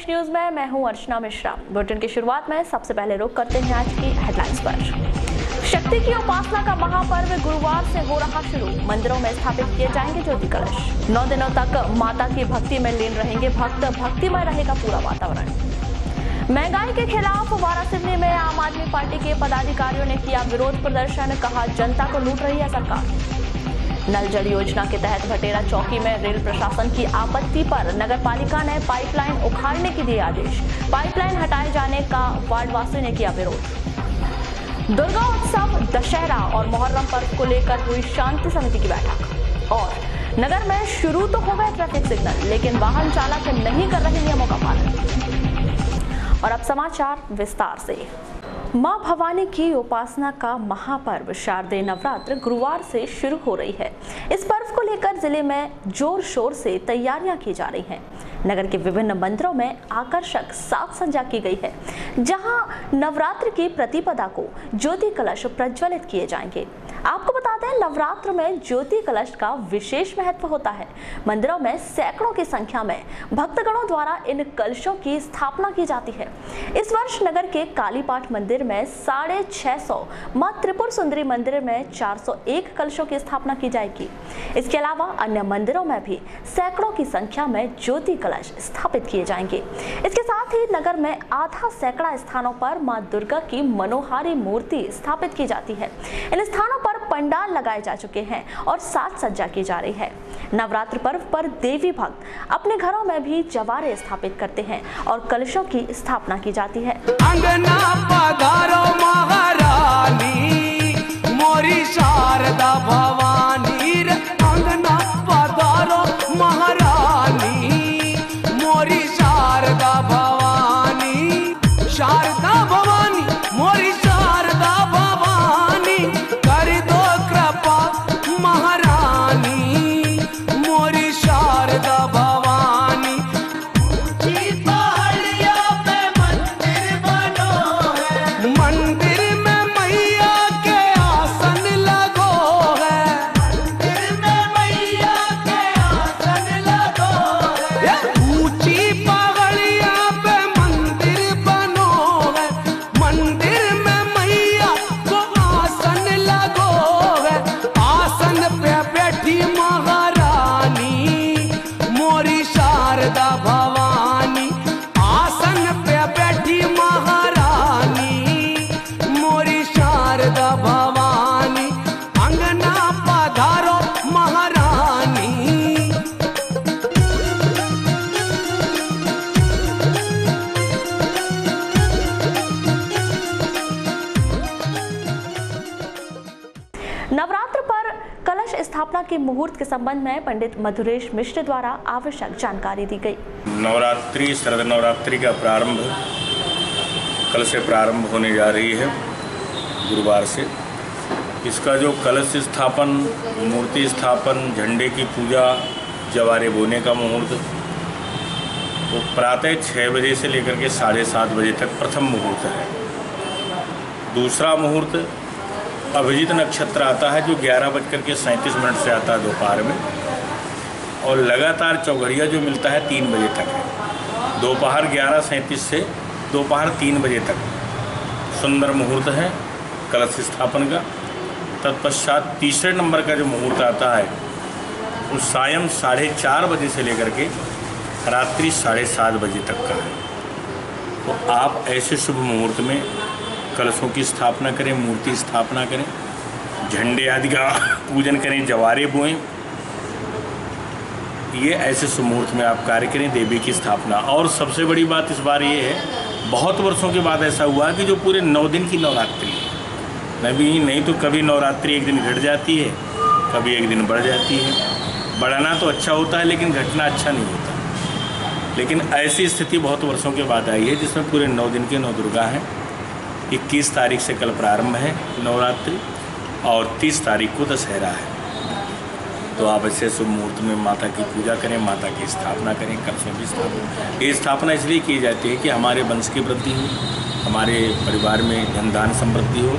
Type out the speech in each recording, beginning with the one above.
प्रदेश news में मैं हूं अर्चना मिश्रा। बुलेटिन की शुरुआत में सबसे पहले रुख करते हैं आज की हेडलाइंस पर। शक्ति की उपासना का महापर्व गुरुवार से हो रहा शुरू। मंदिरों में स्थापित किए जाएंगे ज्योति कलश। 9 दिनों तक माता की भक्ति में लीन रहेंगे भक्त। भक्तिमय रहेगा पूरा वातावरण। महंगाई के खिलाफ वारासिवनी में आम आदमी पार्टी के पदाधिकारियों ने किया विरोध प्रदर्शन। कहा जनता को लूट रही है सरकार। नल जल योजना के तहत भटेरा चौकी में रेल प्रशासन की आपत्ति पर नगरपालिका ने पाइपलाइन उखाड़ने के दिए आदेश। पाइपलाइन हटाए जाने का वार्डवासियों ने किया विरोध। दुर्गा उत्सव, दशहरा और मुहर्रम पर्व को लेकर हुई शांति समिति की बैठक। और नगर में शुरू तो हो गए ट्रैफिक सिग्नल, लेकिन वाहन चालक नहीं कर रहे नियमों का पालन। और अब समाचार विस्तार से। मां भवानी की उपासना का महापर्व शारदीय नवरात्र गुरुवार से शुरू हो रही है। इस पर्व को लेकर जिले में जोर शोर से तैयारियां की जा रही हैं। नगर के विभिन्न मंदिरों में आकर्षक साज सज्जा की गई है, जहां नवरात्र की प्रतिपदा को ज्योति कलश प्रज्वलित किए जाएंगे। आपको बता दें, नवरात्र में ज्योति कलश का विशेष महत्व होता है। मंदिरों में सैकड़ों की संख्या में भक्तगणों द्वारा इन कलशों की स्थापना की जाती है। इस वर्ष नगर के कालीपाठ मंदिर में 650, मां त्रिपुर सुंदरी मंदिर में 401 कलशों की स्थापना की जाएगी। इसके अलावा अन्य मंदिरों में भी सैकड़ों की संख्या में ज्योति कलश स्थापित किए जाएंगे। इसके साथ ही नगर में आधा सैकड़ा स्थानों पर मां दुर्गा की मनोहारी मूर्ति स्थापित की जाती है। इन स्थानों पर पंडाल लगाए जा चुके हैं और साज सज्जा की जा रही है। नवरात्र पर्व पर देवी भक्त अपने घरों में भी जवारे स्थापित करते हैं और कलशों की स्थापना की जाती है। अंगना पधारो महारानी मोरी शारदा भवानी रे। अंगना पधारो महारानी मोरी शारदा भवानी। शारदा भवानी मोरी शारदा भवानी कर दो कृपा महारानी मोरी शारदा भवानी। पहाड़िया पे मंदिर बनो है, मंदिर में मैया के आसन लगो है, मंदिर में मैया के आसन लगो है। ऊंची पहाड़िया पे मंदिर बनो है, मंदिर में मैया को आसन लगो है। आसन पे बैठी महारानी मोरी शारदा भवानी। आसन पे बैठी महारानी मोरी शारदा भवानी। अंगना पधारो महारानी। नवरात्र पर कलश स्थापना के मुहूर्त के संबंध में पंडित मधुरेश मिश्र द्वारा आवश्यक जानकारी दी गई। नवरात्रि शरद नवरात्रि का प्रारंभ कल से प्रारंभ होने जा रही है, गुरुवार से। इसका जो कलश स्थापन, मूर्ति स्थापन, झंडे की पूजा, जवारे बोने का मुहूर्त वो प्रातः 6 बजे से लेकर के 7:30 बजे तक प्रथम मुहूर्त है। दूसरा मुहूर्त अभिजीत नक्षत्र आता है, जो 11:37 से आता है दोपहर में, और लगातार चौघड़िया जो मिलता है 3 बजे तक है। दोपहर 11:37 से दोपहर 3 बजे तक सुंदर मुहूर्त है कलश स्थापन का। तत्पश्चात तीसरे नंबर का जो मुहूर्त आता है वो सायं 4:30 बजे से लेकर के रात्रि 7:30 बजे तक का है। तो आप ऐसे शुभ मुहूर्त में कलशों की स्थापना करें, मूर्ति स्थापना करें, झंडे आदि का पूजन करें, जवारे बोएं। ये ऐसे शुभ मुहूर्त में आप कार्य करें, देवी की स्थापना। और सबसे बड़ी बात इस बार ये है, बहुत वर्षों के बाद ऐसा हुआ कि जो पूरे 9 दिन की नवरात्रि है, नहीं तो कभी नवरात्रि एक दिन घट जाती है, कभी एक दिन बढ़ जाती है। बढ़ाना तो अच्छा होता है, लेकिन घटना अच्छा नहीं होता। लेकिन ऐसी स्थिति बहुत वर्षों के बाद आई है, जिसमें पूरे 9 दिन के 9 दुर्गा हैं। 21 तारीख से कल प्रारंभ है नवरात्रि और 30 तारीख को दशहरा है। तो आप ऐसे शुभ मुहूर्त में माता की पूजा करें, माता की स्थापना करें, कलशों की स्थापना। ये स्थापना इसलिए की जाती है कि हमारे वंश की वृद्धि हो, हमारे परिवार में धन दान समृद्धि हो,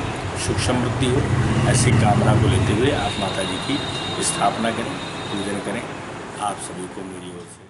सुख समृद्धि हो। ऐसी कामना को लेते हुए आप माता जी की स्थापना करें, पूजन करें। आप सभी को मेरी ओर से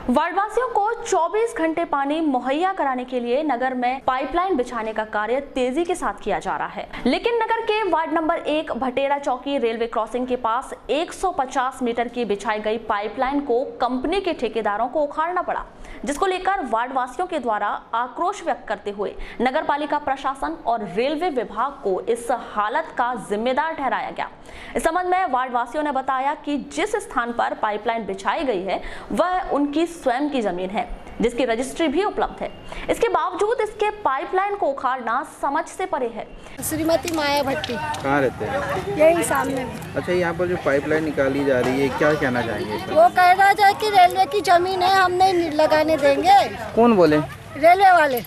वार्डवासियों को 24 घंटे पानी मुहैया कराने के लिए नगर में पाइपलाइन बिछाने का कार्य तेजी के साथ किया जा रहा है, लेकिन नगर के वार्ड नंबर 1 भटेरा चौकी रेलवे क्रॉसिंग के पास 150 मीटर की बिछाई गई पाइपलाइन को कंपनी के ठेकेदारों को उखाड़ना पड़ा, जिसको लेकर वार्डवासियों के द्वारा आक्रोश व्यक्त करते हुए नगर पालिका प्रशासन और रेलवे विभाग को इस हालत का जिम्मेदार ठहराया गया। इस संबंध में वार्डवासियों ने बताया कि जिस स्थान पर पाइपलाइन बिछाई गई है वह उनकी स्वयं की जमीन है, जिसकी रजिस्ट्री भी उपलब्ध है। इसके बावजूद इसके पाइपलाइन को उखाड़ना समझ से परे है। श्रीमती माया भट्टी। कहाँ रहते हैं? यही सामने। अच्छा, यहाँ पर जो पाइपलाइन निकाली जा रही है, क्या कहना चाहेंगे? वो कह रहा था कि रेलवे की जमीन है, हम नहीं लगाने देंगे। कौन बोले? रेलवे वाले।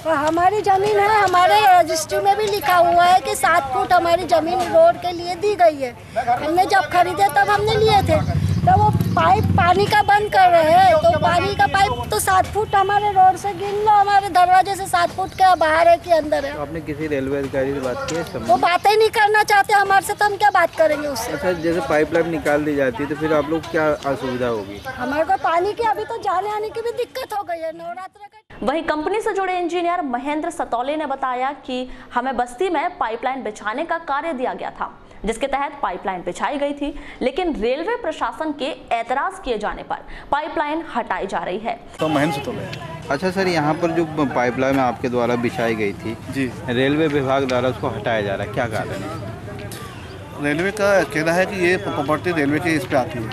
और हमारी जमीन है, हमारे रजिस्ट्री में भी लिखा हुआ है कि 7 फुट हमारी जमीन रोड के लिए दी गई है। हमने जब खरीदे तब हमने लिए थे, तो वो पाइप पानी का बंद कर रहे हैं, तो पानी का पाइप तो 7 फुट हमारे रोड से गिन लो, हमारे दरवाजे से 7 फुट के बाहर है कि अंदर है। तो आपने किसी रेलवे अधिकारी से बात की है? वो बातें ही नहीं करना चाहते हमारे से, तो हम क्या बात करेंगे उससे। अच्छा, जैसे पाइपलाइन निकाल दी जाती है तो फिर आप लोग क्या असुविधा होगी? हमारे को पानी की अभी तो जाने आने की भी दिक्कत हो गई है। नवरात्र का वहीं कंपनी से जुड़े इंजीनियर महेंद्र सतौले ने बताया कि हमें बस्ती में पाइपलाइन बिछाने का कार्य दिया गया था, जिसके तहत पाइपलाइन बिछाई गई थी, लेकिन रेलवे प्रशासन के एतराज किए जाने पर पाइपलाइन हटाई जा रही है। तो महेंद्र सतौले। अच्छा सर, यहाँ पर जो पाइपलाइन आपके द्वारा बिछाई गई थी जी, रेलवे विभाग द्वारा उसको हटाया जा रहा है, क्या कारण है? रेलवे का कहना है कि ये प्रॉपर्टी रेलवे के इस पे आती है,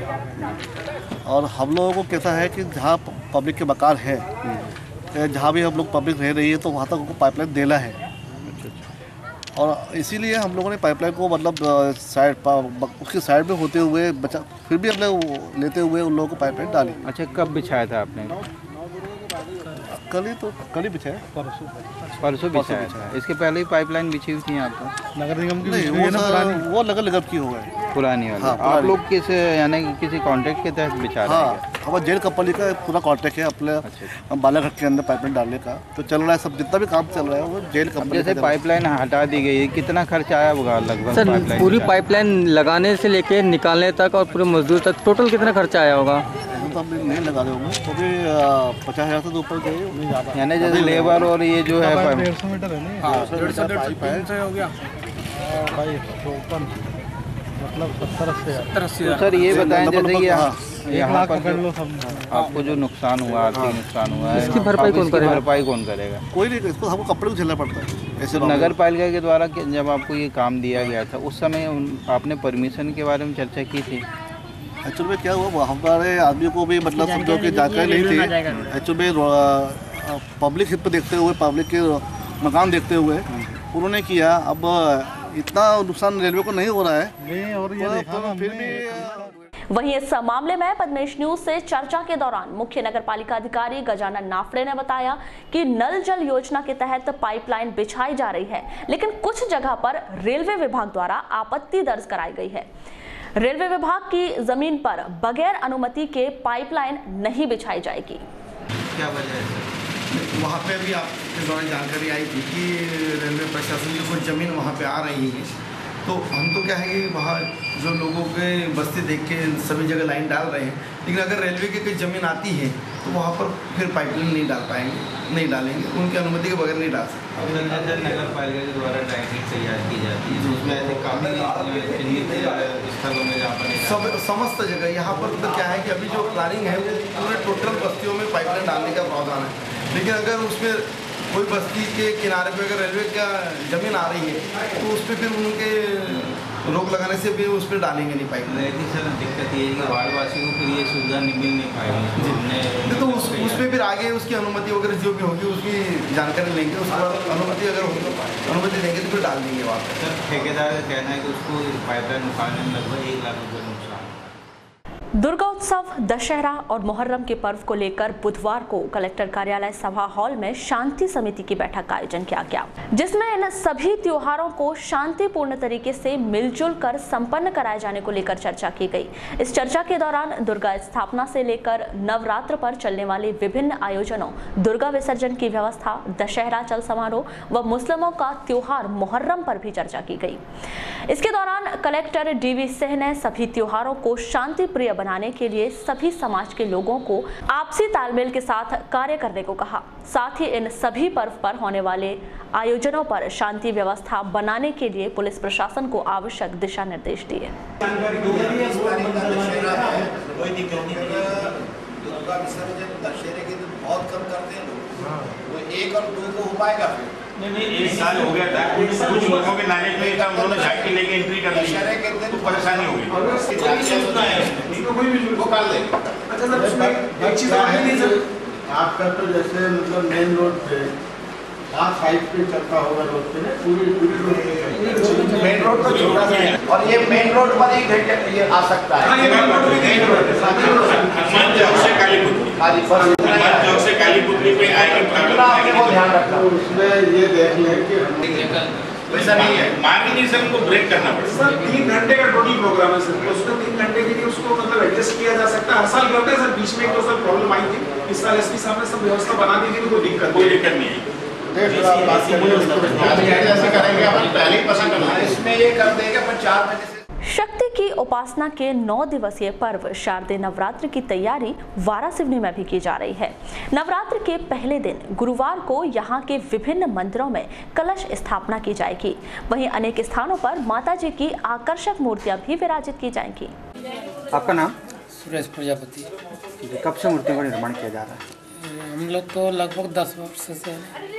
और हम लोगों को कहता है कि जहाँ पब्लिक के मकान है, जहाँ भी हम लोग पब्लिक रह रही है, तो वहाँ तक उनको पाइपलाइन देना है। और इसीलिए हम लोगों ने पाइपलाइन को मतलब साइड उसकी साइड में होते हुए बचा, फिर भी हमने लेते हुए उन लोगों को पाइपलाइन डाली। अच्छा, कब बिछाया था आपने? कल ही बिछाया, परसों बिछाया था। इसके पहले ही पाइपलाइन बिछी हुई थी यहाँ पर? नगर निगम की वो नगर निगम की हो गए पुरानी वाली। हाँ, आप लोग किस यानी किसी कॉन्ट्रैक्ट के तहत बिछा रहे हैं? हाँ, हमारा जेल कंपनी का पूरा कॉन्ट्रैक्ट है अपने बालाघाट के अंदर पाइपलाइन डालने का, तो चल रहा है सब, जितना भी काम चल रहा है वो जेल कंपनी। जैसे पाइपलाइन हटा दी गई है, कितना खर्चा आया होगा लगभग? सर, पूरी पाइपलाइन लगाने से लेके निकालने तक और पूरे मजदूर तक टोटल कितना खर्चा आया होगा? तो हम नहीं लगा रहे होंगे, तो भी 50,000 से ऊपर गए, यानी जैसे लेबर और ये जो है 150 मीटर है नहीं, 150 हो गया भाई, मतलब 70-80 तो सर ये बताएं, जैसे कि यहाँ पर आपको जो नुकसान हुआ, आर्थिक नुकसान हुआ है, इसकी भरपाई कौन करेगा? भरपाई कौन करेगा? कोई नहीं, इसको हमको कंपनी को झेलना पड़ता है। ऐसे नगर पालिका के द्वारा जब आपको ये काम दिया गया था, उस समय आपने परमिशन के बारे में चर्चा की थी? एक्चुअल में क्या हुआ, हमारे आदमी को भी मतलब समझो कि जानकारी नहीं थी। एक्चुअल में पब्लिक हित पर देखते हुए, पब्लिक के मकान देखते हुए उन्होंने किया। अब इतना नुकसान रेलवे को नहीं हो रहा है, और ये देखा फिर भी। वहीं इस मामले में पद्मेश न्यूज से चर्चा के दौरान मुख्य नगर पालिका अधिकारी गजानन नाफड़े ने बताया कि नल जल योजना के तहत पाइपलाइन बिछाई जा रही है, लेकिन कुछ जगह पर रेलवे विभाग द्वारा आपत्ति दर्ज कराई गई है। रेलवे विभाग की जमीन पर बगैर अनुमति के पाइपलाइन नहीं बिछाई जाएगी। क्या वजह है? वहाँ पे भी आपके दौरान जानकारी आई थी कि रेलवे प्रशासन की कोई ज़मीन वहाँ पे आ रही है, तो हम तो क्या है कि वहाँ जो लोगों के बस्ती देख के सभी जगह लाइन डाल रहे हैं, लेकिन अगर रेलवे की कोई ज़मीन आती है तो वहाँ पर फिर पाइपलाइन नहीं डाल पाएंगे, नहीं डालेंगे, उनकी अनुमति के बगैर नहीं डाल सकते। नगर पालिका के द्वारा ड्राइंग तैयार की जाती है, उसमें ऐसे काफ़ी चिन्हित स्थलों में जहाँ पर समस्त जगह यहाँ पर तो क्या है कि अभी जो प्लानिंग है वो पूरे टोटल बस्तियों में पाइपलाइन डालने का प्रावधान है, लेकिन अगर उसमें कोई बस्ती के किनारे पे अगर रेलवे का ज़मीन आ रही है तो उस पर फिर उनके रोक लगाने से भी उस पर डालेंगे नहीं पाइपलाइन। लेकिन सर दिक्कत ये है कि वार्डवासियों को फिर ये सुविधा मिल नहीं पाएगी, तो उस पर फिर आगे उसकी अनुमति वगैरह जो भी होगी उसकी जानकारी लेंगे, उसके बाद अनुमति अगर होगी अनुमति देंगे तो फिर डाल देंगे वहाँ पर। सर ठेकेदार का कहना है कि उसको पाइपलाइन उखाड़ने में लगभग 1 लाख रुपये नुकसान। दुर्गा उत्सव, दशहरा और मुहर्रम के पर्व को लेकर बुधवार को कलेक्टर कार्यालय सभा हॉल में शांति समिति की बैठक का आयोजन किया गया, जिसमें इन सभी त्योहारों को शांतिपूर्ण तरीके से मिलजुल कर संपन्न कराए जाने को लेकर चर्चा की गई। इस चर्चा के दौरान दुर्गा स्थापना से लेकर नवरात्र पर चलने वाले विभिन्न आयोजनों, दुर्गा विसर्जन की व्यवस्था, दशहरा चल समारोह व मुस्लिमों का त्योहार मुहर्रम पर भी चर्चा की गई। इसके दौरान कलेक्टर DV सिंह ने सभी त्योहारों को शांति प्रिय बनाने के लिए सभी समाज के लोगों को आपसी तालमेल के साथ कार्य करने को कहा। साथ ही इन सभी पर्व पर होने वाले आयोजनों पर शांति व्यवस्था बनाने के लिए पुलिस प्रशासन को आवश्यक दिशा निर्देश दिए। दुर्गा विसर्जन दशहरे के दिन बहुत कम करते हैं लोग, वो 1 और 2 को हो पाएगा फिर नहीं 1 साल हो गया था, कुछ लोगों के नाने पे था, उन्होंने झांकी लेके एंट्री कर ली, दशहरे के दिन तो परेशानी हो गई। वो कर लेंगे। एक चीज आपका तो जैसे मतलब मेन रोड पे आप साइड पे चलता होगा रोड पे ना, पूरी मेन रोड तो छोटा सा है और ये मेन रोड पर ही ये आ सकता है। हनुमान चौक से काली पुतली पे आएंगे, ध्यान रखना। उसमें ये देख लें कि वैसा नहीं है, मार्गदर्शन को ब्रेक करना पड़ेगा। 3 घंटे का टोटल प्रोग्राम है सर, उसमें 3 घंटे के लिए उसको मतलब एडजस्ट किया जा सकता है। हर साल करते हैं सर, बीच में एक तो सर प्रॉब्लम आई थी, इस साल एसपी साहब ने सब व्यवस्था बना दी थी, कोई दिक्कत नहीं है। इसमें ये कर देगा पर 4 बजे से। शक्ति की उपासना के 9 दिवसीय पर्व शारदीय नवरात्र की तैयारी वारासिवनी में भी की जा रही है। नवरात्र के पहले दिन गुरुवार को यहां के विभिन्न मंदिरों में कलश स्थापना की जाएगी। वहीं अनेक स्थानों पर माता जी की आकर्षक मूर्तियां भी विराजित की जाएंगी। आपका नाम? सुरेश प्रजापति। कब से मूर्तियों का निर्माण किया जा रहा है? हम लोग तो लगभग 10 वर्ष से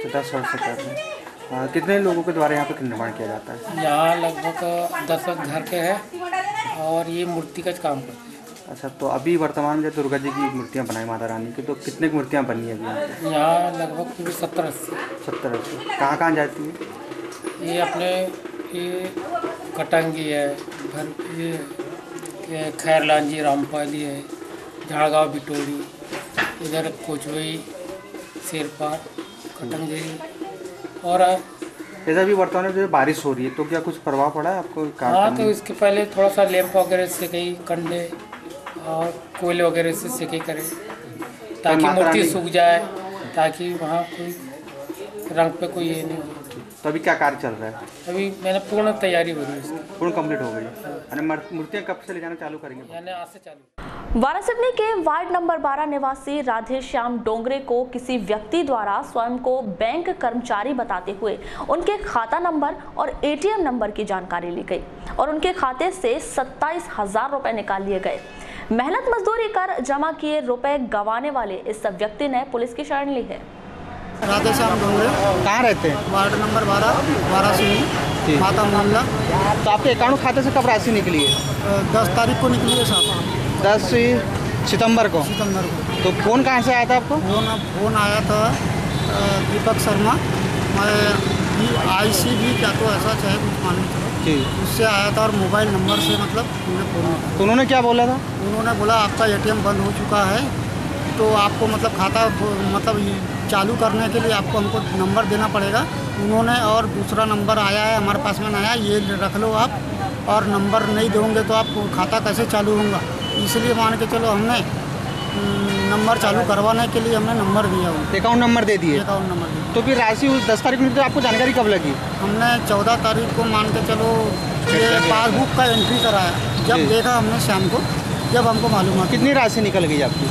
10 वर्ष से कर रहे हैं। कितने लोगों के द्वारा यहाँ पे निर्माण किया जाता है? यहाँ लगभग 10 घर के हैं और ये मूर्ति का काम करते हैं। अच्छा, तो अभी वर्तमान में दुर्गा जी की मूर्तियाँ बनाई माता रानी की, तो कितने की मूर्तियाँ बनी है अभी यहाँ लगभग 70-80। 70-80 कहाँ जाती है? ये अपने ये कटंगी है, ये खैरलांजी रामपाली है, झाड़गांव बिटोड़ी, इधर कोचवई, शेरपार, कटंगी। और जैसा भी वर्तमान में जो बारिश हो रही है तो क्या कुछ प्रभाव पड़ा है आपको? हाँ, तो इसके पहले थोड़ा सा लैंप वगैरह से कहीं कंडे और कोयले वगैरह से सेके करें ताकि मूर्ति सूख जाए, ताकि वहाँ कोई रंग पे कोई ये नहीं हो। तो अभी क्या कार्य चल रहा है? अभी मैंने पूर्ण तैयारी हो रही है इसकी, पूर्ण कंप्लीट हो गई। मूर्तियाँ कब से ले जाना चालू करेंगे? यानी आज से चालू। वारासिवनी के वार्ड नंबर 12 निवासी राधेश्याम डोंगरे को किसी व्यक्ति द्वारा स्वयं को बैंक कर्मचारी बताते हुए उनके खाता नंबर और एटीएम नंबर की जानकारी ली गई और उनके खाते से 27,000 रुपए निकाल लिए गए। मेहनत मजदूरी कर जमा किए रुपए गंवाने वाले इस व्यक्ति ने पुलिस की शरण ली है। राधेश्याम डोंगरे। कहाँ रहते हैं? वार्ड नंबर 12 वारासिवनी, माता मोहल्ला। तो आपके अकाउंट खाते से कब राशि निकली है? 10 तारीख को निकली है साहब। 10 सितंबर को। तो फोन कहाँ से आया था आपको? फोन आया था दीपक शर्मा, मैं ICB क्या तो ऐसा चाहे कुछ मालूम था, उससे आया था और मोबाइल नंबर से मतलब उन्होंने फोन। तो उन्होंने क्या बोला था? उन्होंने बोला आपका ATM बंद हो चुका है, तो आपको मतलब खाता मतलब चालू करने के लिए आपको हमको नंबर देना पड़ेगा। उन्होंने और दूसरा नंबर आया है हमारे पास में नया, ये रख लो आप, और नंबर नहीं दोगे तो आपको खाता कैसे चालू होगा, इसलिए मान के चलो हमने नंबर चालू करवाने के लिए हमने नंबर दिया उनको। अकाउंट नंबर दे दिए? अकाउंट नंबर दिया। तो फिर राशि 10 तारीख में तो आपको जानकारी कब लगी? हमने 14 तारीख को मान के चलो ये पासबुक का एंट्री कराया, जब देखा हमने शाम को, जब हमको मालूम हुआ। कितनी राशि निकल गई आपकी?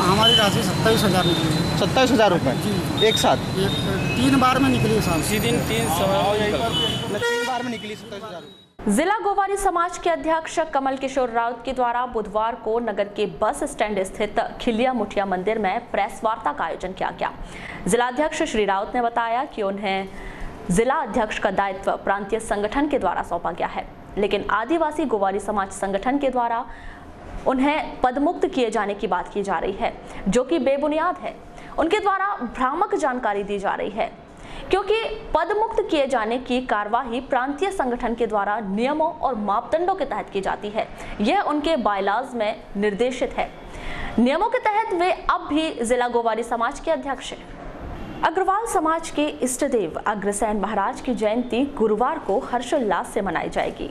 हमारी राशि 27,000 निकली। 27,000 रुपये जी एक साथ? 3 बार में निकली साहब। इसी दिन 3 बार में निकली 27,000। जिला गोवारी समाज के अध्यक्ष कमल किशोर राउत के द्वारा बुधवार को नगर के बस स्टैंड स्थित खिलिया मुठिया मंदिर में प्रेस वार्ता का आयोजन किया गया। जिला अध्यक्ष श्री राउत ने बताया कि उन्हें जिला अध्यक्ष का दायित्व प्रांतीय संगठन के द्वारा सौंपा गया है, लेकिन आदिवासी गोवारी समाज संगठन के द्वारा उन्हें पदमुक्त किए जाने की बात की जा रही है, जो कि बेबुनियाद है। उनके द्वारा भ्रामक जानकारी दी जा रही है, क्योंकि पदमुक्त किए जाने की कार्यवाही प्रांतीय संगठन के द्वारा नियमों और मापदंडों के तहत की जाती है। यह उनके बायलाज में निर्देशित है। नियमों के तहत वे अब भी जिला गोवारी समाज के अध्यक्ष हैं। अग्रवाल समाज के इष्ट देव अग्रसेन महाराज की जयंती गुरुवार को हर्षोल्लास से मनाई जाएगी।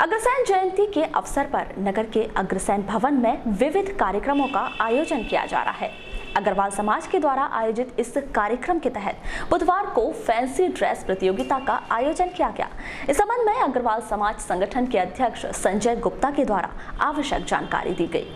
अग्रसेन जयंती के अवसर पर नगर के अग्रसेन भवन में विविध कार्यक्रमों का आयोजन किया जा रहा है। अग्रवाल समाज के द्वारा आयोजित इस कार्यक्रम के तहत बुधवार को फैंसी ड्रेस प्रतियोगिता का आयोजन किया गया। इस संबंध में अग्रवाल समाज संगठन के अध्यक्ष संजय गुप्ता के द्वारा आवश्यक जानकारी दी गई।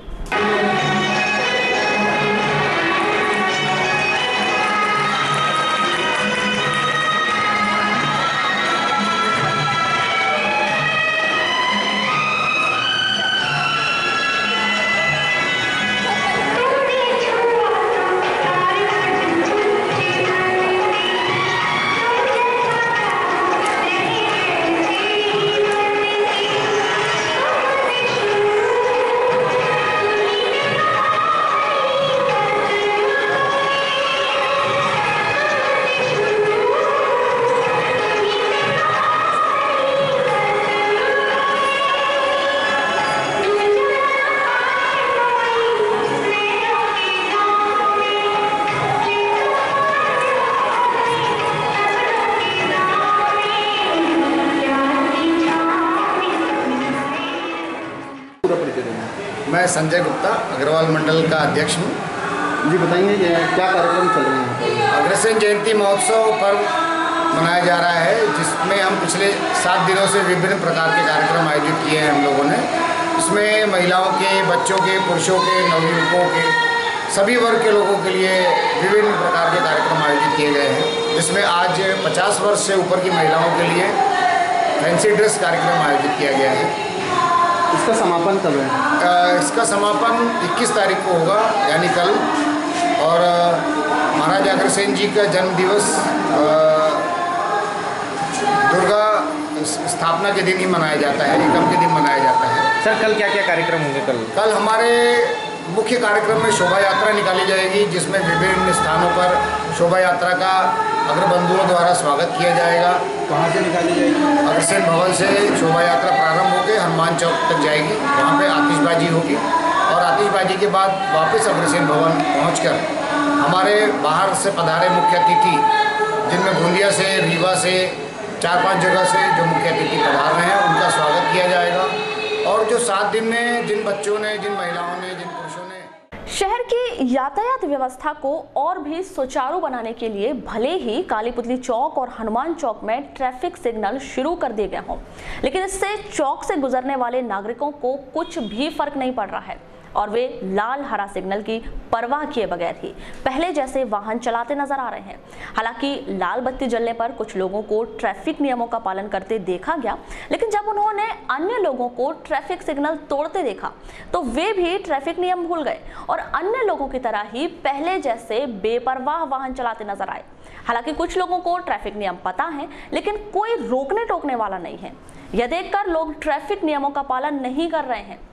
मैं संजय गुप्ता अग्रवाल मंडल का अध्यक्ष हूँ। जी बताइए क्या कार्यक्रम चल रहे हैं? अग्रसेन जयंती महोत्सव पर्व मनाया जा रहा है, जिसमें हम पिछले 7 दिनों से विभिन्न प्रकार के कार्यक्रम आयोजित किए हैं हम लोगों ने। इसमें महिलाओं के, बच्चों के, पुरुषों के, नवयुवकों के, सभी वर्ग के लोगों के लिए विभिन्न प्रकार के कार्यक्रम आयोजित किए गए हैं। जिसमें आज 50 वर्ष से ऊपर की महिलाओं के लिए फैंसी ड्रेस कार्यक्रम आयोजित किया गया है। इसका समापन कब है? इसका समापन 21 तारीख को होगा, यानी कल। और महाराज अग्रसेन जी का जन्म दिवस दुर्गा स्थापना के दिन ही मनाया जाता है, एकम के दिन मनाया जाता है। सर कल क्या क्या कार्यक्रम होंगे? कल हमारे मुख्य कार्यक्रम में शोभा यात्रा निकाली जाएगी, जिसमें विभिन्न स्थानों पर शोभा यात्रा का अग्रबंधुओं द्वारा स्वागत किया जाएगा। कहाँ से निकाली जाएगी? अग्रसेन भवन से शोभा यात्रा प्रारंभ होकर हनुमान चौक तक जाएगी। वहाँ पे आतिशबाजी होगी और आतिशबाजी के बाद वापस अग्रसेन भवन पहुँचकर हमारे बाहर से पधारे मुख्य अतिथि, जिनमें गोंदिया से, रीवा से, 4-5 जगह से जो मुख्य अतिथि पधार रहे हैं, उनका स्वागत किया जाएगा। और जो 7 दिन में जिन बच्चों ने, जिन महिलाओं ने, जिन पुरुषों ने शहर की यातायात व्यवस्था को और भी सुचारू बनाने के लिए भले ही कालीपुतली चौक और हनुमान चौक में ट्रैफिक सिग्नल शुरू कर दिए गए हों, लेकिन इससे चौक से गुजरने वाले नागरिकों को कुछ भी फर्क नहीं पड़ रहा है और वे लाल हरा सिग्नल की परवाह किए बगैर ही पहले जैसे वाहन चलाते नजर आ रहे हैं। हालांकि लाल बत्ती जलने पर कुछ लोगों को ट्रैफिक नियमों का पालन करते देखा गया, लेकिन जब उन्होंने अन्य लोगों को ट्रैफिक सिग्नल तोड़ते देखा तो वे भी ट्रैफिक नियम भूल गए और अन्य लोगों की तरह ही पहले जैसे बेपरवाह वाहन चलाते नजर आए। हालांकि कुछ लोगों को ट्रैफिक नियम पता है, लेकिन कोई रोकने टोकने वाला नहीं है। यह देखकर लोग ट्रैफिक नियमों का पालन नहीं कर रहे हैं।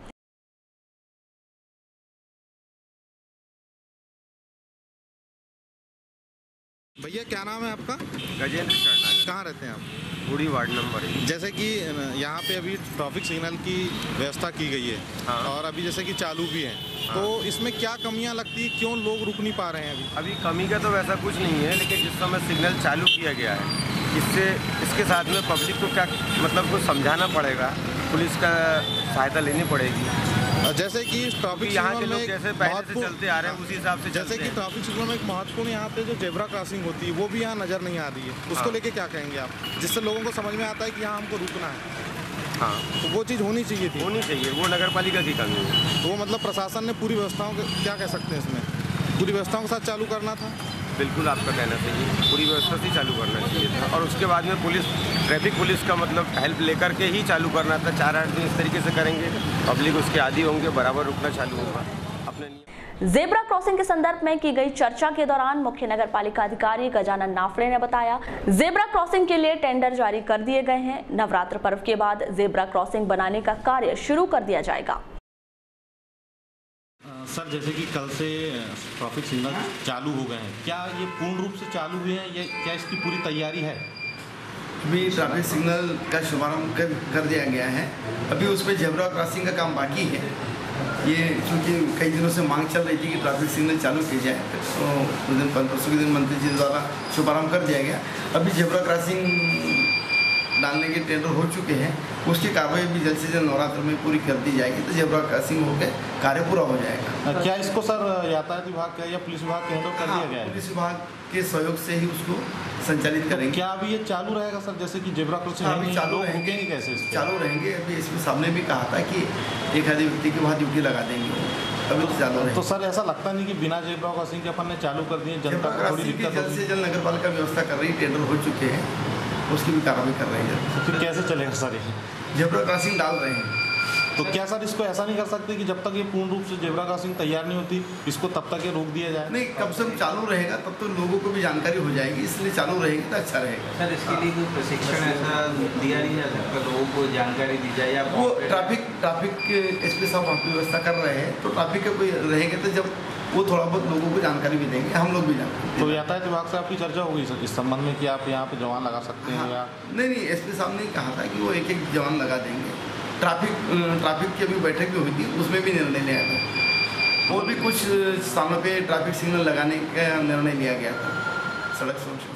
भैया क्या नाम है आपका? गजेंद्र शर्मा। कहाँ रहते हैं आप? बूढ़ी वार्ड नंबर। जैसे कि यहाँ पे अभी ट्रैफिक सिग्नल की व्यवस्था की गई है। हाँ। और अभी जैसे कि चालू भी है। हाँ। तो इसमें क्या कमियाँ लगती है, क्यों लोग रुक नहीं पा रहे हैं अभी कमी का तो वैसा कुछ नहीं है, लेकिन जिस समय सिग्नल चालू किया गया है, इसके साथ में पब्लिक को क्या मतलब कुछ समझाना पड़ेगा, पुलिस का सहायता लेनी पड़ेगी। जैसे कि ट्रैफिक यहाँ के लोग जैसे पहले से चलते आ रहे हैं उसी हिसाब से जैसे कि ट्रैफिक सिग्नल में एक महत्वपूर्ण यहाँ पे जो जेब्रा क्रॉसिंग होती है वो भी यहाँ नज़र नहीं आ रही है, उसको लेके क्या कहेंगे आप, जिससे लोगों को समझ में आता है कि यहाँ हमको रुकना है? हाँ, तो वो चीज़ होनी चाहिए थी। होनी चाहिए, वो नगर पालिका की कमी है। तो वो मतलब प्रशासन ने पूरी व्यवस्थाओं के क्या कह सकते हैं, इसमें पूरी व्यवस्थाओं के साथ चालू करना था। बिल्कुल आपका कहना सही है, पूरी व्यवस्था से चालू करना चाहिए था और उसके बाद में ट्रैफिक पुलिस का मतलब हेल्प लेकर के ही चालू करना था। 4-8 दिन इस तरीके से करेंगे, पब्लिक उसके आदी होंगे, बराबर रुकना चालू होगा। अपने जेब्रा क्रॉसिंग के संदर्भ में की गई चर्चा के दौरान मुख्य नगर पालिका अधिकारी गजानन नाफड़े ने बताया, जेब्रा क्रॉसिंग के लिए टेंडर जारी कर दिए गए हैं। नवरात्र पर्व के बाद जेब्रा क्रॉसिंग बनाने का कार्य शुरू कर दिया जाएगा। सर जैसे कि कल से ट्रैफिक सिग्नल चालू हो गए हैं, क्या ये पूर्ण रूप से चालू हुए हैं या क्या इसकी पूरी तैयारी है? अभी ट्रैफिक सिग्नल का शुभारंभ कर दिया गया है। अभी उस पर जेब्रा क्रॉसिंग का काम बाकी है। ये चूँकि कई दिनों से मांग चल रही थी कि ट्रैफिक सिग्नल चालू की जाए, तो उस दिन परसों के दिन मंत्री जी द्वारा शुभारंभ कर दिया गया। अभी जेब्रा क्रॉसिंग डालने के टेंडर हो चुके हैं, उसकी कार्रवाई भी जल्द से जल्द नवरात्र में पूरी कर दी जाएगी, तो जेब्रा क्रॉसिंग होकर कार्य पूरा हो जाएगा। क्या इसको सर यातायात विभाग या पुलिस विभाग के हैंडल कर दिया गया है? पुलिस विभाग के सहयोग से ही उसको संचालित करेंगे। क्या अभी ये चालू रहेगा सर, जैसे कि जेब्रा क्रॉसिंग चालू रुकेंगे कैसे? चालू रहेंगे। अभी एसपी साहब ने भी कहा था कि एक आधे व्यक्ति के वहाँ ड्यूटी लगा देंगे, अभी तो चालू रहेगा। तो सर ऐसा लगता नहीं कि बिना जेब्रा क्रॉसिंग के अपन ने चालू कर दिए, जनता को थोड़ी दिक्कत होगी? जल्द से जल्द नगर पालिका व्यवस्था कर रही है, टेंडर हो चुके हैं, उसकी भी कार्रवाई कर रही है। तो फिर कैसे चलेगा सर ये? जेब्रा क्रॉसिंग डाल रहे हैं। तो क्या सर इसको ऐसा नहीं कर सकते कि जब तक ये पूर्ण रूप से जेब्रा क्रॉसिंग तैयार नहीं होती, इसको तब तक ये रोक दिया जाए? नहीं, कम से कम चालू रहेगा, तब तो लोगों को भी जानकारी हो जाएगी, इसलिए चालू रहेगी तो अच्छा रहेगा। सर इसके लिए कोई प्रशिक्षण ऐसा दिया नहीं जा सकता, लोगों को जानकारी दी जाए? या वो ट्रैफिक के एसपी साहब वहाँ की व्यवस्था कर रहे हैं, तो ट्रैफिक के कोई रहेंगे तो जब वो थोड़ा बहुत लोगों को जानकारी भी देंगे, हम लोग भी जानकारी। तो यातायात विभाग से आपकी चर्चा होगी सर इस संबंध में कि आप यहाँ पे जवान लगा सकते हैं? या नहीं, एसपी साहब ने कहा था कि वो एक जवान लगा देंगे। ट्रैफिक की अभी बैठक भी हुई थी, उसमें भी निर्णय लिया था, और भी कुछ स्थानों पे ट्रैफिक सिग्नल लगाने का निर्णय लिया गया था। सड़क सुरक्षा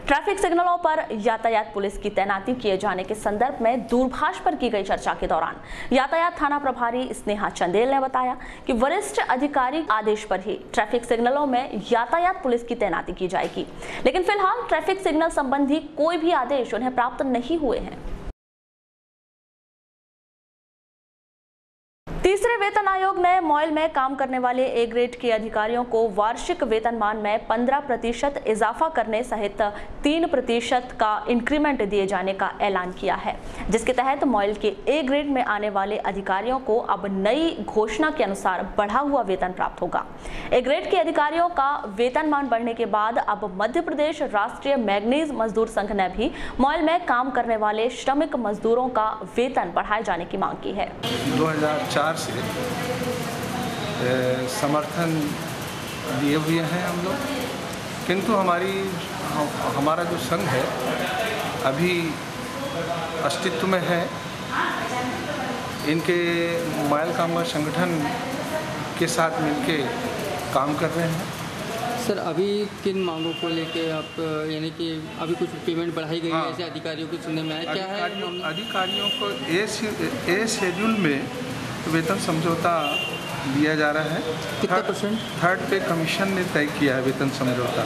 ट्रैफिक सिग्नलों पर यातायात पुलिस की तैनाती किए जाने के संदर्भ में दूरभाष पर की गई चर्चा के दौरान यातायात थाना प्रभारी स्नेहा चंदेल ने बताया कि वरिष्ठ अधिकारी आदेश पर ही ट्रैफिक सिग्नलों में यातायात पुलिस की तैनाती की जाएगी, लेकिन फिलहाल ट्रैफिक सिग्नल संबंधी कोई भी आदेश उन्हें प्राप्त नहीं हुए हैं। तीसरे वेतन आयोग ने मॉइल में काम करने वाले ए ग्रेड के अधिकारियों को वार्षिक वेतनमान में 15% इजाफा करने सहित 3% का इंक्रीमेंट दिए जाने का ऐलान किया है, जिसके तहत मॉइल के ए ग्रेड में आने वाले अधिकारियों को अब नई घोषणा के अनुसार बढ़ा हुआ वेतन प्राप्त होगा। ए ग्रेड के अधिकारियों का वेतनमान बढ़ने के बाद अब मध्य प्रदेश राष्ट्रीय मैग्नीज मजदूर संघ ने भी मॉइल में काम करने वाले श्रमिक मजदूरों का वेतन बढ़ाए जाने की मांग की है। 2004 से समर्थन दिए हुए हैं हम लोग, किंतु हमारा जो संघ है अभी अस्तित्व में है। इनके मॉइल कामगार संगठन के साथ मिलके काम कर रहे हैं। सर अभी किन मांगों को लेके आप, यानी कि अभी कुछ पेमेंट बढ़ाई गई है ऐसे अधिकारियों को सुनने में आया, क्या है? अधिकारियों को ए शेड्यूल में वेतन समझौता दिया जा रहा है। कितना %? थर्ड पे कमीशन ने तय किया है वेतन समझौता,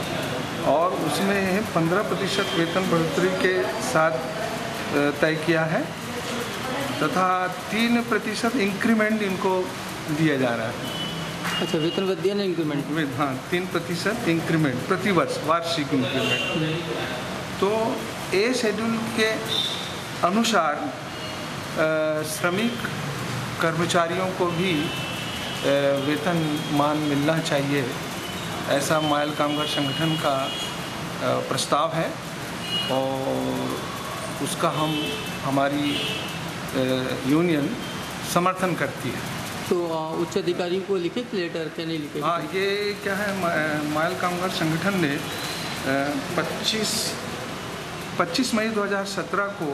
और उसमें 15% वेतन बढ़ोतरी के साथ तय किया है, तथा 3% इंक्रीमेंट इनको दिया जा रहा है। अच्छा, वेतन वृद्धि है ना, इंक्रीमेंट? हाँ, 3% इंक्रीमेंट प्रति वर्ष, वार्षिक इंक्रीमेंट। तो ए शेड्यूल के अनुसार श्रमिक कर्मचारियों को भी वेतनमान मिलना चाहिए, ऐसा मॉइल कामगार संगठन का प्रस्ताव है, और उसका हमारी यूनियन समर्थन करती है। तो उच्च अधिकारियों को लिखित लेटर क्या नहीं लिखे? हाँ, ये क्या है, मॉइल कामगार संगठन ने 25 मई 2017 को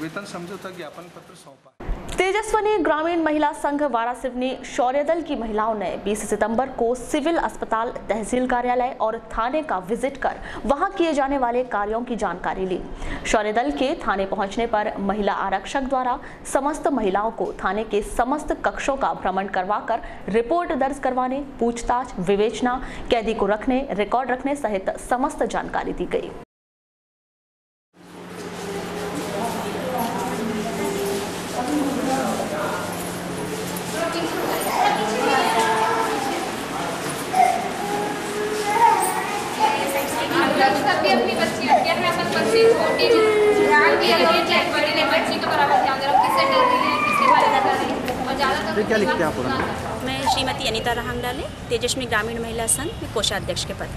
वेतन समझौता ज्ञापन पत्र सौंपा। तेजस्विनी ग्रामीण महिला संघ वारासिवनी शौर्य दल की महिलाओं ने 20 सितंबर को सिविल अस्पताल, तहसील कार्यालय और थाने का विजिट कर वहां किए जाने वाले कार्यों की जानकारी ली। शौर्य दल के थाने पहुंचने पर महिला आरक्षक द्वारा समस्त महिलाओं को थाने के समस्त कक्षों का भ्रमण करवाकर रिपोर्ट दर्ज करवाने, पूछताछ, विवेचना, कैदी को रखने, रिकॉर्ड रखने सहित समस्त जानकारी दी गई। अपनी बच्ची क्या है, अपन बच्ची छोटी ध्यान के लिए चाहे बड़ी ने बच्ची को बराबर ध्यान दे रहा हूं, किससे डर रही है, किसके बारे में डर रही है, और ज़्यादातर क्या लिखते हैं आप? मैं श्रीमती अनीता रहांगडाले, तेजस्विनी ग्रामीण महिला संघ में कोषाध्यक्ष के पद।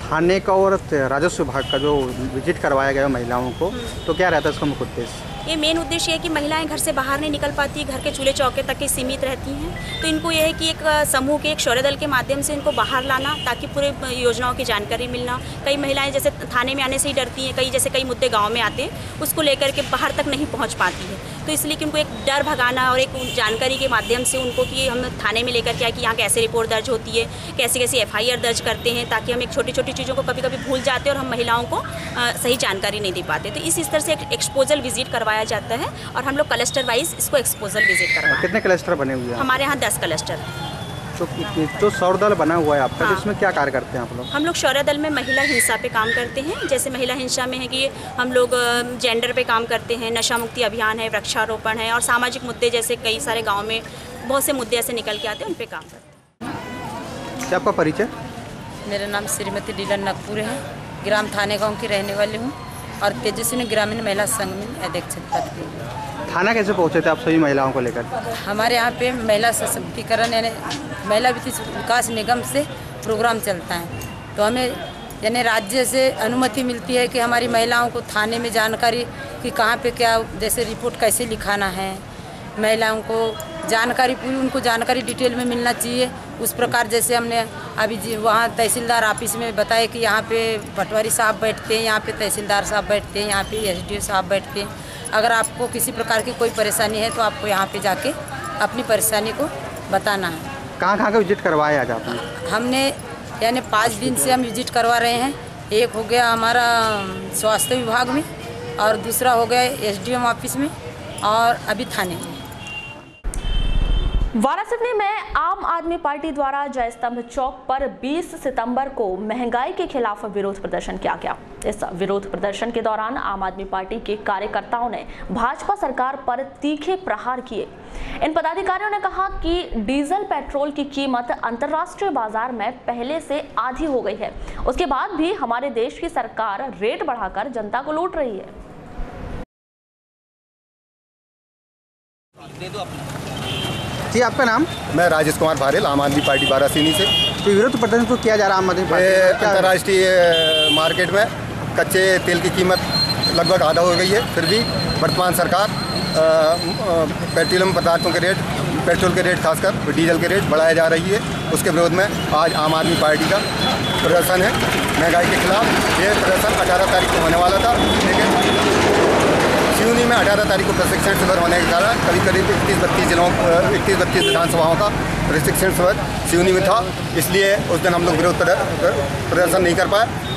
थाने का और राजस्व विभाग का जो विजिट करवाया गया महिलाओं को, तो क्या रहता है इसका मुख्य उद्देश्य? ये मेन उद्देश्य है कि महिलाएं घर से बाहर नहीं निकल पाती, घर के चूल्हे चौके तक ही सीमित रहती हैं, तो इनको यह है कि एक समूह के, एक शौर्य दल के माध्यम से इनको बाहर लाना, ताकि पूरे योजनाओं की जानकारी मिलना। कई महिलाएं जैसे थाने में आने से ही डरती हैं, कई जैसे कई मुद्दे गांव में आते हैं, उसको लेकर के बाहर तक नहीं पहुंच पाती है, तो इसलिए कि उनको एक डर भगाना और एक जानकारी के माध्यम से उनको कि हम थाने में लेकर के आए कि यहाँ कैसे रिपोर्ट दर्ज होती है, कैसे कैसे FIR दर्ज करते हैं, ताकि हम एक छोटी छोटी चीज़ों को कभी कभी भूल जाते हैं और हम महिलाओं को सही जानकारी नहीं दे पाते। तो इस तरह से एक एक्सपोजल विजिट करवाया जाता है और हम लोग क्लस्टर वाइज इसको एक्सपोजल विजिट करवाएं। कितने क्लस्टर बने हुए हैं? हमारे यहाँ 10 क्लस्टर। तो सौर दल बना हुआ है आपका, तो इसमें क्या कार्य करते हैं आप लोग? हम लोग शौर्य दल में महिला हिंसा पे काम करते हैं। जैसे महिला हिंसा में है कि हम लोग जेंडर पे काम करते हैं, नशा मुक्ति अभियान है, वृक्षारोपण है और सामाजिक मुद्दे जैसे कई सारे गाँव में बहुत से मुद्दे ऐसे निकल के आते हैं, उन पर काम करते हैं। क्या आपका परिचय? मेरा नाम श्रीमती डीलन नागपुर है, ग्राम थाने गाँव की रहने वाली हूँ और तेजस्विनी ग्रामीण महिला संघ में अध्यक्ष पद पे। थाना कैसे पहुँचे थे आप सभी महिलाओं को लेकर? हमारे यहाँ पे महिला सशक्तिकरण यानी महिला विकास निगम से प्रोग्राम चलता है, तो हमें यानी राज्य से अनुमति मिलती है कि हमारी महिलाओं को थाने में जानकारी कि कहाँ पे क्या जैसे रिपोर्ट कैसे लिखाना है, महिलाओं को जानकारी पूरी उनको जानकारी डिटेल में मिलना चाहिए। उस प्रकार जैसे हमने अभी वहाँ तहसीलदार ऑफिस में बताया कि यहाँ पे पटवारी साहब बैठते हैं, यहाँ पे तहसीलदार साहब बैठते हैं, यहाँ पे SDO साहब बैठते हैं। अगर आपको किसी प्रकार की कोई परेशानी है तो आपको यहाँ पे जाके अपनी परेशानी को बताना है। कहाँ का विजिट करवाए आज आपने? हमने यानी 5 दिन से हम विजिट करवा रहे हैं। एक हो गया हमारा स्वास्थ्य विभाग में और दूसरा हो गया SDM ऑफिस में और अभी थाने में। वाराणसी में आम आदमी पार्टी द्वारा जय स्तंभ चौक पर 20 सितंबर को महंगाई के खिलाफ विरोध प्रदर्शन किया गया। इस विरोध प्रदर्शन के दौरान आम आदमी पार्टी के कार्यकर्ताओं ने भाजपा सरकार पर तीखे प्रहार किए। इन पदाधिकारियों ने कहा कि डीजल पेट्रोल की कीमत अंतर्राष्ट्रीय बाजार में पहले से आधी हो गई है, उसके बाद भी हमारे देश की सरकार रेट बढ़ाकर जनता को लूट रही है। जी आपका नाम? मैं राजेश कुमार भारेल, आम आदमी पार्टी वाराणसी से। तो विरोध प्रदर्शन तो किया जा रहा है आम आदमी पार्टी? अंतर्राष्ट्रीय मार्केट में कच्चे तेल की कीमत लगभग आधा हो गई है, फिर भी वर्तमान सरकार पेट्रोलियम पदार्थों के रेट, पेट्रोल के रेट खासकर डीजल के रेट बढ़ाए जा रही है। उसके विरोध में आज आम आदमी पार्टी का प्रदर्शन है महंगाई के खिलाफ। ये प्रदर्शन 18 तारीख को होने वाला था, लेकिन सिवनी में 18 तारीख को प्रशिक्षण शिविर होने के कारण करीब 31-32 जिलों 31-32 विधानसभाओं का प्रशिक्षण शिविर सिवनी में था, इसलिए उस दिन हम लोग विरोध प्रदर्शन नहीं कर पाए।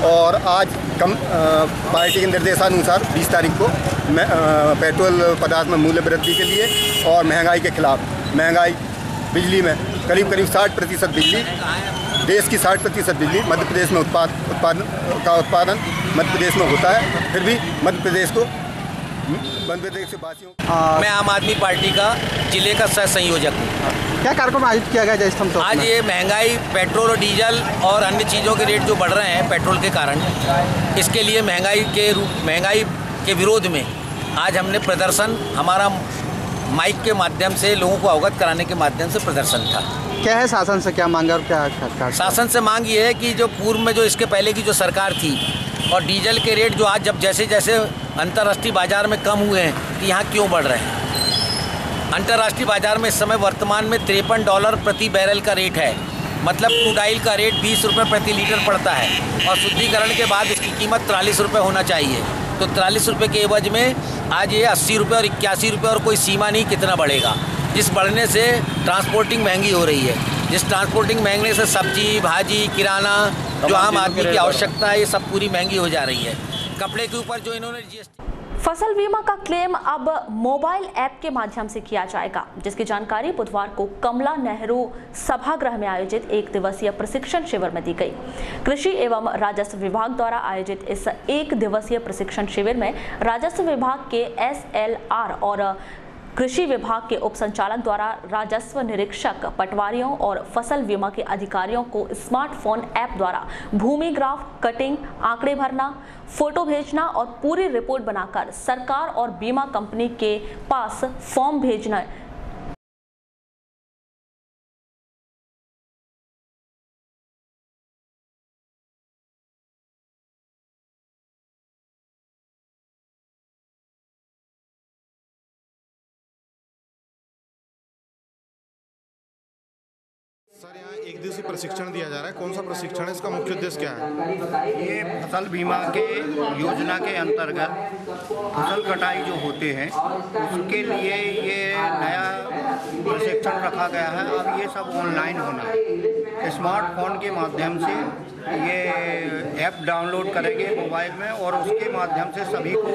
और आज पार्टी के निर्देशानुसार 20 तारीख को पेट्रोल पदार्थ में मूल्य वृद्धि के लिए और महंगाई के खिलाफ, महंगाई बिजली में करीब 60% बिजली, देश की 60% बिजली मध्य प्रदेश में उत्पादन मध्य प्रदेश में होता है, फिर भी मध्य प्रदेश को से बासियों। मैं आम आदमी पार्टी का जिले का सह संयोजक हूँ। क्या कार्यक्रम आयोजित किया गया जय स्तंभ चौक? आज ये महंगाई पेट्रोल और डीजल और अन्य चीज़ों के रेट जो बढ़ रहे हैं पेट्रोल के कारण, इसके लिए महंगाई के विरोध में आज हमने प्रदर्शन, हमारा माइक के माध्यम से लोगों को अवगत कराने के माध्यम से प्रदर्शन था। क्या है शासन से क्या मांग है और क्या? शासन से मांग ये है कि जो पूर्व में जो इसके पहले की जो सरकार थी और डीजल के रेट जो आज जब जैसे जैसे अंतर्राष्ट्रीय बाजार में कम हुए हैं कि यहाँ क्यों बढ़ रहे हैं। अंतर्राष्ट्रीय बाजार में इस समय वर्तमान में $53 प्रति बैरल का रेट है, मतलब क्रूड ऑयल का रेट 20 रुपये प्रति लीटर पड़ता है और शुद्धिकरण के बाद इसकी कीमत 43 रुपये होना चाहिए। तो 43 रुपये के एवज में आज ये 80 रुपये और 81 रुपये और कोई सीमा नहीं कितना बढ़ेगा। जिस बढ़ने से ट्रांसपोर्टिंग महंगी हो रही है, जिस ट्रांसपोर्टिंग महंगने से सब्जी भाजी किराना जो आम आदमी की आवश्यकता है ये सब पूरी महंगी हो जा रही है। कपड़े के ऊपर जो इन्होंने GST। फसल बीमा का क्लेम अब मोबाइल ऐप के माध्यम से किया जाएगा, जिसकी जानकारी बुधवार को कमला नेहरू सभागृह में आयोजित 1 दिवसीय प्रशिक्षण शिविर में दी गई। कृषि एवं राजस्व विभाग द्वारा आयोजित इस 1 दिवसीय प्रशिक्षण शिविर में राजस्व विभाग के SLR और कृषि विभाग के उप संचालक द्वारा राजस्व निरीक्षक, पटवारियों और फसल बीमा के अधिकारियों को स्मार्टफोन ऐप द्वारा भूमि ग्राफ, कटिंग, आंकड़े भरना, फोटो भेजना और पूरी रिपोर्ट बनाकर सरकार और बीमा कंपनी के पास फॉर्म भेजना। सर यहाँ एक दिवसीय प्रशिक्षण दिया जा रहा है, कौन सा प्रशिक्षण है, इसका मुख्य उद्देश्य क्या है? ये फसल बीमा के योजना के अंतर्गत फसल कटाई जो होते हैं उसके लिए ये नया प्रशिक्षण रखा गया है। अब ये सब ऑनलाइन होना है, स्मार्टफोन के माध्यम से ये ऐप डाउनलोड करेंगे मोबाइल में और उसके माध्यम से सभी को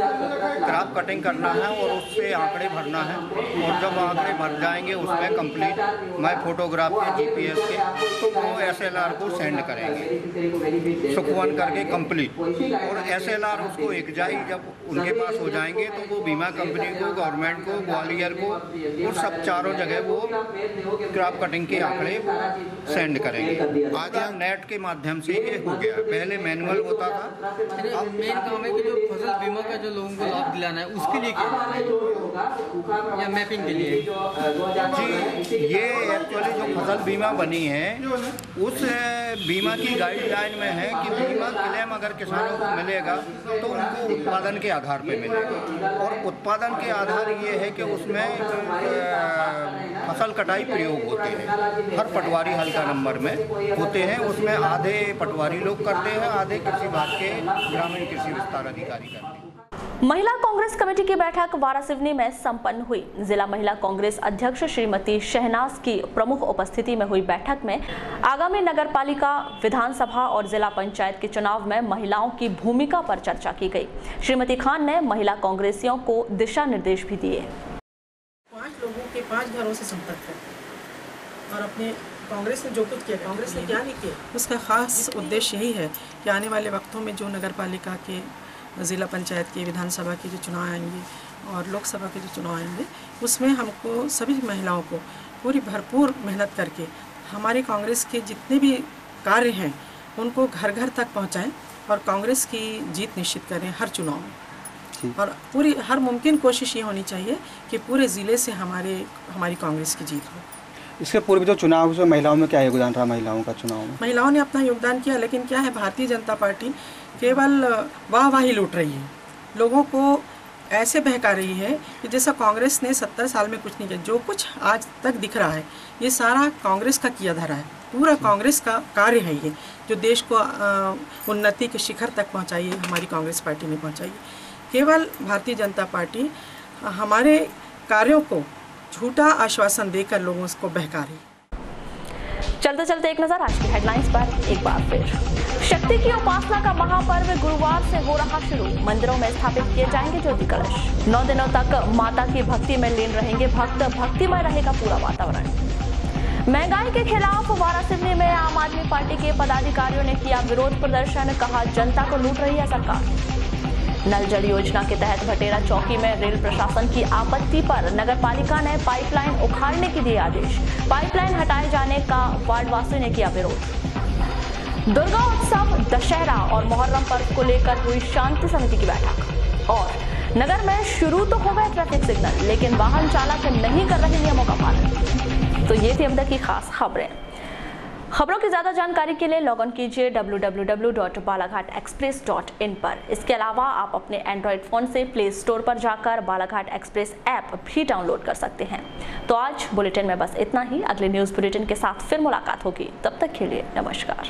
क्रॉप कटिंग करना है और उससे आंकड़े भरना है और जब आंकड़े भर जाएंगे उसमें कंप्लीट मैं फोटोग्राफ के जीपीएस के तो वो एसएलआर को सेंड करेंगे सुखवन करके कंप्लीट और एसएलआर उसको एकजाई जब उनके पास हो जाएंगे तो वो बीमा कंपनी को, गवर्नमेंट को, ग्वालियर को और सब चारों जगह वो क्रॉप कटिंग के आंकड़े सेंड करेंगे। आज यहाँ नेट के माध्यम से ये हो गया, पहले मैनुअल होता था। अब मेन काम है कि जो फसल बीमा का जो लोगों को लाभ दिलाना है उसके लिए क्या या मैपिंग के लिए? जी ये एक्चुअली जो फसल बीमा बनी है उस बीमा की गाइडलाइन में है कि बीमा क्लेम अगर किसानों को मिलेगा तो उनको उत्पादन के आधार पे मिलेगा और उत्पादन के आधार ये है कि उसमें फसल कटाई प्रयोग होते हैं। हर पटवारी हल्का नंबर में होते हैं, उसमें आधे पटवारी लोग करते हैं, आधे कृषि विभाग के ग्रामीण कृषि विस्तार अधिकारी करते हैं। महिला कांग्रेस कमेटी की बैठक वारासिवनी में संपन्न हुई। जिला महिला कांग्रेस अध्यक्ष श्रीमती शहनाज की प्रमुख उपस्थिति में हुई बैठक में आगामी नगरपालिका, विधानसभा और जिला पंचायत के चुनाव में महिलाओं की भूमिका पर चर्चा की गई। श्रीमती खान ने महिला कांग्रेसियों को दिशा निर्देश भी दिए। 5 लोगों के 5 घरों से संपर्क है और अपने कांग्रेस ने जो कुछ किया, कांग्रेस ने क्या नहीं किया, उसका खास उद्देश्य यही है कि आने वाले वक्तों में जो नगरपालिका के, ज़िला पंचायत के, विधानसभा के जो चुनाव आएंगे और लोकसभा के जो चुनाव आएंगे उसमें हमको सभी महिलाओं को पूरी भरपूर मेहनत करके हमारी कांग्रेस के जितने भी कार्य हैं उनको घर घर तक पहुँचाएँ और कांग्रेस की जीत निश्चित करें हर चुनाव में। और पूरी हर मुमकिन कोशिश ये होनी चाहिए कि पूरे ज़िले से हमारी कांग्रेस की जीत हो। इसके पूर्व जो चुनाव से महिलाओं में क्या योगदान रहा? महिलाओं का चुनाव में महिलाओं ने अपना योगदान किया, लेकिन क्या है, भारतीय जनता पार्टी केवल वाहवाही लूट रही है, लोगों को ऐसे बहका रही है कि जैसा कांग्रेस ने 70 साल में कुछ नहीं किया। जो कुछ आज तक दिख रहा है ये सारा कांग्रेस का किया धरा है, पूरा कांग्रेस का कार्य है ये, जो देश को उन्नति के शिखर तक पहुँचाइए हमारी कांग्रेस पार्टी ने पहुँचाई। केवल भारतीय जनता पार्टी हमारे कार्यों को झूठा आश्वासन देकर लोगों को बहका रही। चलते चलते एक नजर आज की हेडलाइंस पर एक बार फिर। शक्ति की उपासना का महापर्व गुरुवार से हो रहा शुरू। मंदिरों में स्थापित किए जाएंगे ज्योति कलश। 9 दिनों तक माता की भक्ति में लीन रहेंगे भक्त, भक्तिमय रहेगा पूरा वातावरण। महंगाई के खिलाफ वारासिवनी में आम आदमी पार्टी के पदाधिकारियों ने किया विरोध प्रदर्शन, कहा जनता को लूट रही है सरकार। नल जल योजना के तहत भटेरा चौकी में रेल प्रशासन की आपत्ति पर नगरपालिका ने पाइपलाइन उखाड़ने के दिए आदेश। पाइपलाइन हटाए जाने का वार्डवासी ने किया विरोध। दुर्गा उत्सव, दशहरा और मुहर्रम पर्व को लेकर हुई शांति समिति की बैठक। और नगर में शुरू तो हो गए ट्रैफिक सिग्नल, लेकिन वाहन चालक नहीं कर रहे नियमों का पालन। तो ये थी अब तक की खास खबरें। खबरों की ज़्यादा जानकारी के लिए लॉग ऑन कीजिए www.balaghatexpress.in पर। इसके अलावा आप अपने एंड्रॉयड फ़ोन से प्ले स्टोर पर जाकर बालाघाट एक्सप्रेस ऐप भी डाउनलोड कर सकते हैं। तो आज बुलेटिन में बस इतना ही। अगले न्यूज़ बुलेटिन के साथ फिर मुलाकात होगी, तब तक के लिए नमस्कार।